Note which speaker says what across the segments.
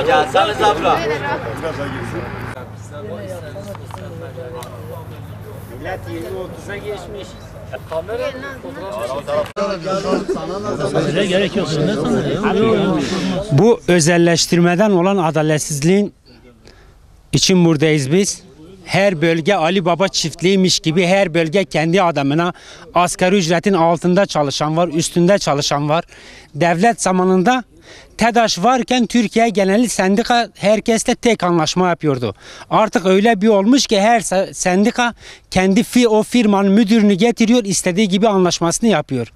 Speaker 1: Gelseniz abla. Millet 20-30'a geçmiş. Bu özelleştirmeden olan adaletsizliğin için buradayız biz. Her bölge Ali Baba çiftliğiymiş gibi her bölge kendi adamına asgari ücretin altında çalışan var, üstünde çalışan var. Devlet zamanında TEDAŞ varken Türkiye geneli sendika herkesle tek anlaşma yapıyordu. Artık öyle bir olmuş ki her sendika kendi o firmanın müdürünü getiriyor, istediği gibi anlaşmasını yapıyor.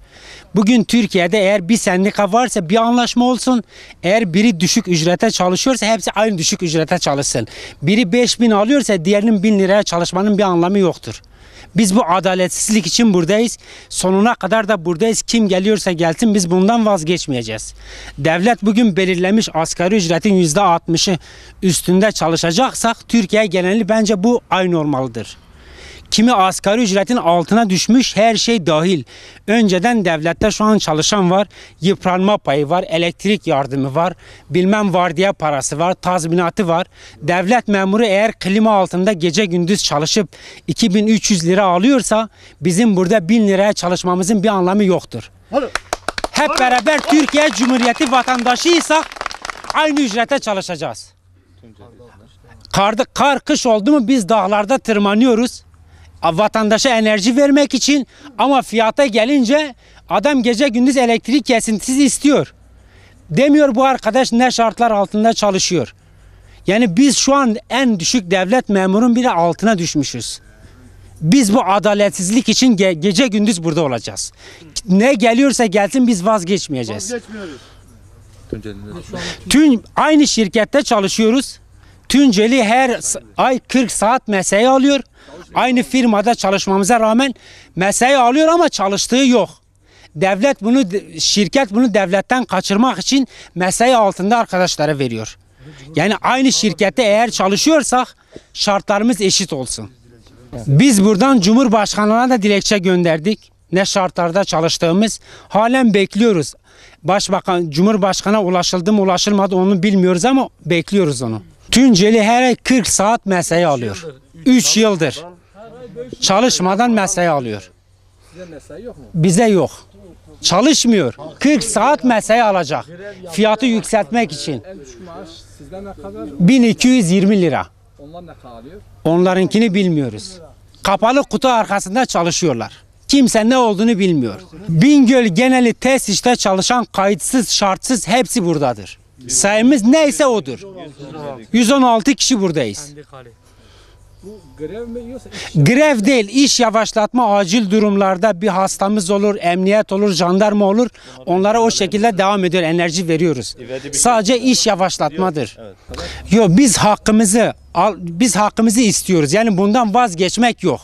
Speaker 1: Bugün Türkiye'de eğer bir sendika varsa bir anlaşma olsun. Eğer biri düşük ücrete çalışıyorsa hepsi aynı düşük ücrete çalışsın. Biri 5.000 alıyorsa diğerinin 1.000 liraya çalışmanın bir anlamı yoktur. Biz bu adaletsizlik için buradayız. Sonuna kadar da buradayız. Kim geliyorsa gelsin biz bundan vazgeçmeyeceğiz. Devlet bugün belirlemiş asgari ücretin %60'ı üstünde çalışacaksak Türkiye geneli bence bu aynı olmalıdır. Kimi asgari ücretin altına düşmüş her şey dahil. Önceden devlette şu an çalışan var, yıpranma payı var, elektrik yardımı var, bilmem vardiya parası var, tazminatı var. Devlet memuru eğer klima altında gece gündüz çalışıp 2300 lira alıyorsa bizim burada 1000 liraya çalışmamızın bir anlamı yoktur. Hep beraber Türkiye Cumhuriyeti vatandaşıysak aynı ücrete çalışacağız. Kar kış oldu mu biz dağlarda tırmanıyoruz. Vatandaşa enerji vermek için ama fiyata gelince adam gece gündüz elektrik kesintisi istiyor. Demiyor bu arkadaş ne şartlar altında çalışıyor. Yani biz şu an en düşük devlet memurun bile altına düşmüşüz. Biz bu adaletsizlik için gece gündüz burada olacağız. Ne geliyorsa gelsin biz vazgeçmeyeceğiz. Aynı şirkette çalışıyoruz. Tunceli her ay 40 saat mesai alıyor. Aynı firmada çalışmamıza rağmen mesai alıyor ama çalıştığı yok. Şirket bunu devletten kaçırmak için mesai altında arkadaşlara veriyor. Yani aynı şirkette eğer çalışıyorsak şartlarımız eşit olsun. Biz buradan Cumhurbaşkanı'na da dilekçe gönderdik. Ne şartlarda çalıştığımız halen bekliyoruz. Cumhurbaşkanı'na ulaşıldı mı ulaşılmadı onu bilmiyoruz ama bekliyoruz onu. Tunceli her ay 40 saat mesai alıyor. 3 yıldır. Çalışmadan mesai alıyor.
Speaker 2: Size mesai yok mu?
Speaker 1: Bize yok. Çalışmıyor. 40 saat mesai alacak. Fiyatı yükseltmek için.
Speaker 2: En düşük maaş sizden ne kadar?
Speaker 1: 1220 lira.
Speaker 2: Onlar ne kadar alıyor?
Speaker 1: Onlarınkini bilmiyoruz. Kapalı kutu arkasında çalışıyorlar. Kimse ne olduğunu bilmiyor. Bingöl geneli tesiste çalışan kayıtsız, şartsız hepsi buradadır. Sayımız neyse odur. 116 kişi buradayız.
Speaker 2: Bu grev mi yiyorsa
Speaker 1: Grev değil, iş yavaşlatma acil durumlarda bir hastamız olur, emniyet olur, jandarma olur. Onlara o şekilde devam ediyor, enerji veriyoruz. Sadece iş yavaşlatmadır. Yok biz hakkımızı istiyoruz. Yani bundan vazgeçmek yok.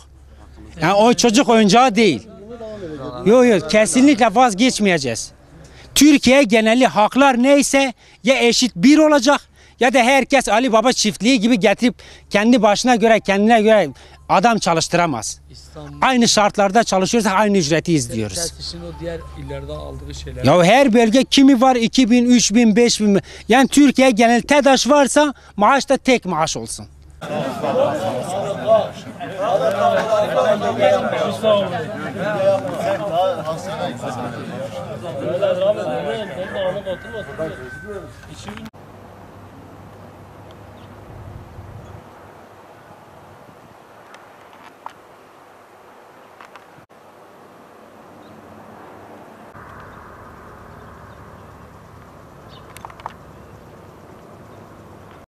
Speaker 1: Yani o çocuk oyuncağı değil. Yok kesinlikle vazgeçmeyeceğiz. Türkiye geneli haklar neyse ya eşit bir olacak ya da herkes Ali Baba çiftliği gibi getirip kendine göre adam çalıştıramaz. Aynı şartlarda çalışıyorsak aynı ücreti izliyoruz.
Speaker 2: Tesis'in o diğer illerden aldığı şeyler.
Speaker 1: Ya her bölge kimi var 2000, 3000, 5000 yani Türkiye genel TEDAŞ varsa maaş da tek maaş olsun.